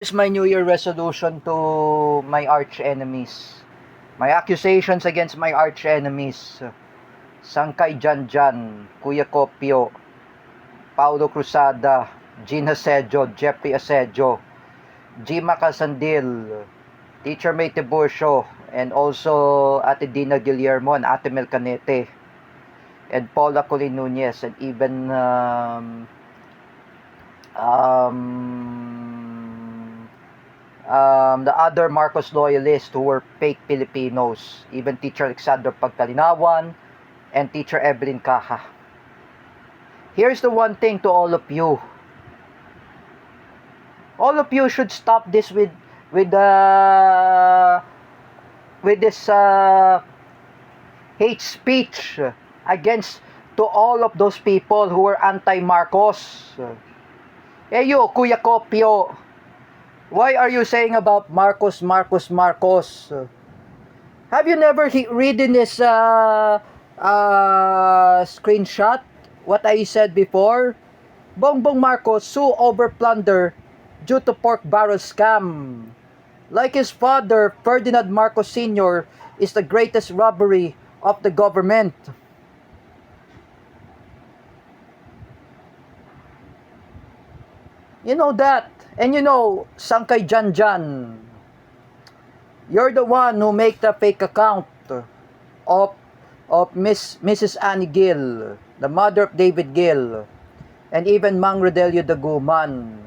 Is my New Year resolution to my arch enemies. My accusations against my arch enemies. Sangkay Janjan, Kuya Kopio, Paulo Cruzada, Gene Asedio, Jeffrey Asedio, Gima Casandil, Teacher May Tiburcio, and also Ate Dina Guillermo and Ate Mel Canete, and Paula Colin Nunez, and even the other Marcos loyalists who were fake Filipinos, even Teacher Alexander Pagtalinawan and Teacher Evelyn Caja. Here's the one thing to all of you. All of you should stop this with this hate speech against to all of those people who were anti-Marcos. Hey you, Kuya Kopio, why are you saying about Marcos? Have you never read in this screenshot what I said before? Bongbong Marcos sue over plunder due to pork barrel scam. Like his father, Ferdinand Marcos Sr. is the greatest robbery of the government. You know that. And you know, Sangkay Janjan, you're the one who make the fake account of Mrs. Annie Gill, the mother of David Gill, and even Mang Rodelio Daguman.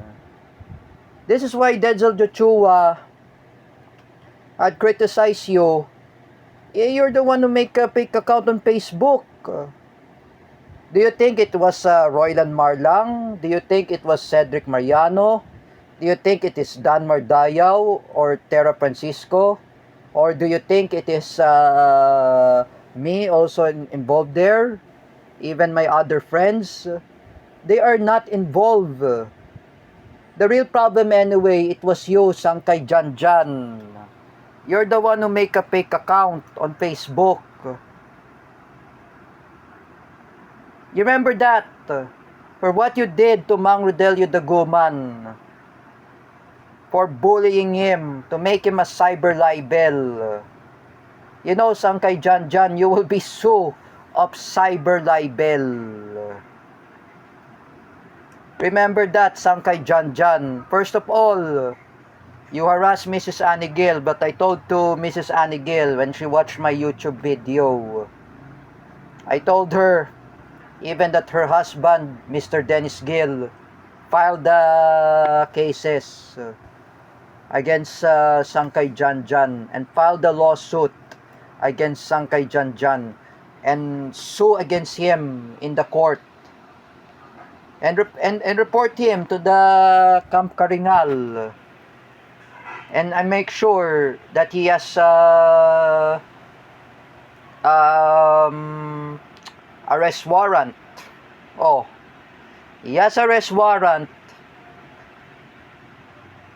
This is why Denzel Joshua had criticized you. You're the one who make a fake account on Facebook. Do you think it was Roylan Marlang? Do you think it was Cedric Mariano? Do you think it is Dan Mardayaw or Terra Francisco? Or do you think it is me also involved there? Even my other friends? They are not involved. The real problem anyway, it was you, Sangkay Janjan. You're the one who make a fake account on Facebook. You remember that? For what you did to Mang Rodelio Daguman. For bullying him, to make him a cyber libel. You know, Sangkay Janjan, you will be sued of cyber libel. Remember that, Sangkay Janjan. First of all, you harassed Mrs. Annie Gill, but I told to Mrs. Annie Gill when she watched my YouTube video, I told her, even that her husband, Mr. Dennis Gill, filed the cases against Sangkay Janjan and filed a lawsuit against Sangkay Janjan and sue against him in the court and report him to the Camp Karingal, and I make sure that he has arrest warrant. Oh, he has arrest warrant.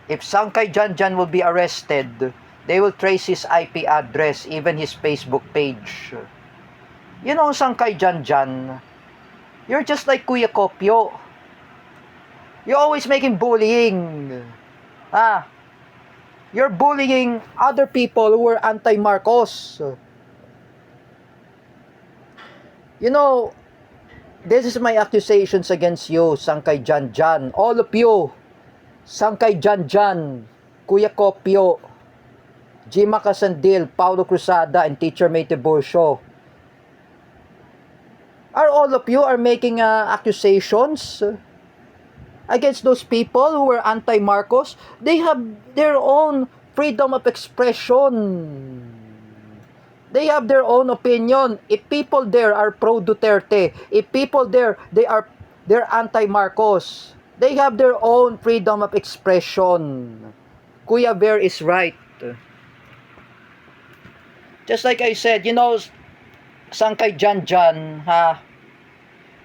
If Sangkay Janjan will be arrested, they will trace his IP address, even his Facebook page. You know, Sangkay Janjan, you're just like Kuya Kopio. You're always making bullying. You're bullying other people who are anti-Marcos. You know, this is my accusations against you, Sangkay Janjan. All of you, Sangkay Janjan, Kuya Kopio, Gima Casandil, Paulo Cruzada, and Teacher May Tiburcio. All of you are making accusations against those people who are anti-Marcos. They have their own freedom of expression. They have their own opinion. If people there are pro-Duterte, if people there, they're anti-Marcos, they have their own freedom of expression. Kuya Bear is right. Just like I said, you know, Sangkay Janjan,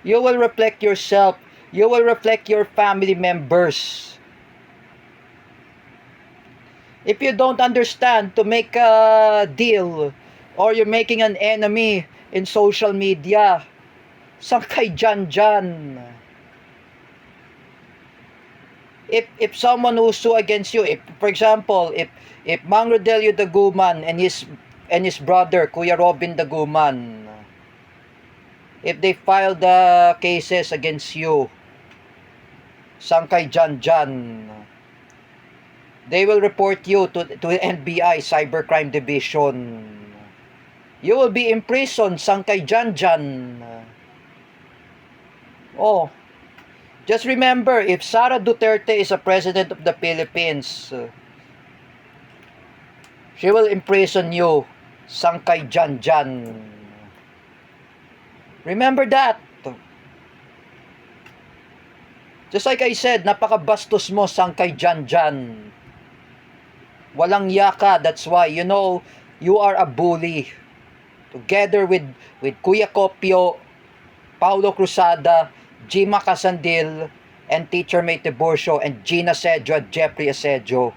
you will reflect yourself. You will reflect your family members. If you don't understand to make a deal, or you're making an enemy in social media, Sangkay Janjan, if someone who sue against you, if for example, if Mang Rodelio Daguman and his brother Kuya Robin Daguman, if they file the cases against you, Sangkay Janjan, they will report you to NBI Cybercrime Division. You will be imprisoned, Sangkay Janjan. Oh, just remember, if Sara Duterte is a president of the Philippines, she will imprison you, Sangkay Janjan. Remember that. Just like I said, napakabastos mo, Sangkay Janjan. Walang yaka, that's why, you know, you are a bully. Together with Kuya Copio, Paulo Cruzada, Gima Casandil, and Teacher May Tiburcio, and Gina Sedjo at Jeffrey Asedjo.